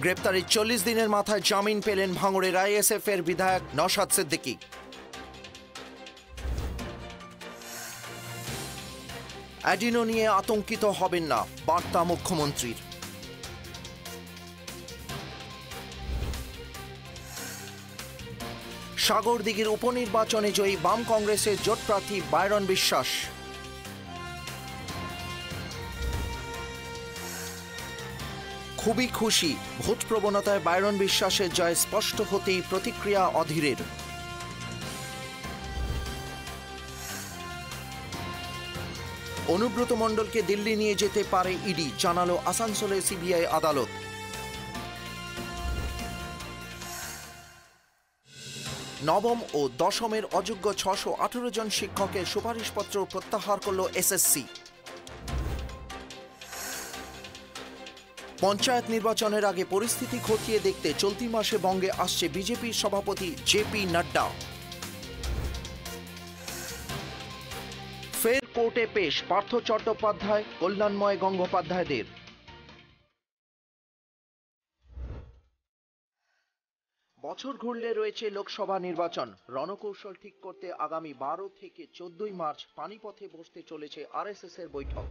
গ্রেপ্তারের 40 দিনের মাথায় জামিন পেলেন ভাঙড়ের আইএসএফ এর বিধায়ক নওশাদ সিদ্দিকী। অ্যাডিনো নিয়ে আতঙ্কিত হবেন না, বার্তা মুখ্যমন্ত্রীর। সাগরদিঘির উপনির্বাচনে জয়ী বাম কংগ্রেসের জোট প্রার্থী বাইরন বিশ্বাস। খুবই খুশি, ভোট প্রবণতায় বাইরন বিশ্বাসের জয় স্পষ্ট হতেই প্রতিক্রিয়া অধীরের। অনুব্রত মণ্ডলকে দিল্লি নিয়ে যেতে পারে ইডি, জানালো আসানসোলের সিবিআই আদালত। নবম ও দশমের অযোগ্য 618 জন শিক্ষকের সুপারিশপত্র প্রত্যাহার করল এসএসসি। পঞ্চায়েত নির্বাচনের আগে পরিস্থিতি খতিয়ে দেখতে চলতি মাসে বঙ্গে আসছে বিজেপির সভাপতি জেপি নাড্ডা। ফের কোর্টে পেশ পার্থ চট্টোপাধ্যায়, কল্যাণময় গঙ্গোপাধ্যায়দের। বছর ঘুরলে রয়েছে লোকসভা নির্বাচন। রণকৌশল ঠিক করতে আগামী 12 থেকে 14 মার্চ পানিপথে বসতে চলেছে আরএসএস এর বৈঠক।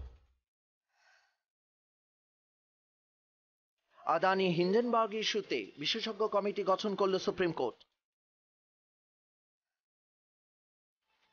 আদানি হিন্ডেনবার্গ ইস্যুতে বিশেষজ্ঞ কমিটি গঠন করল সুপ্রিম কোর্ট।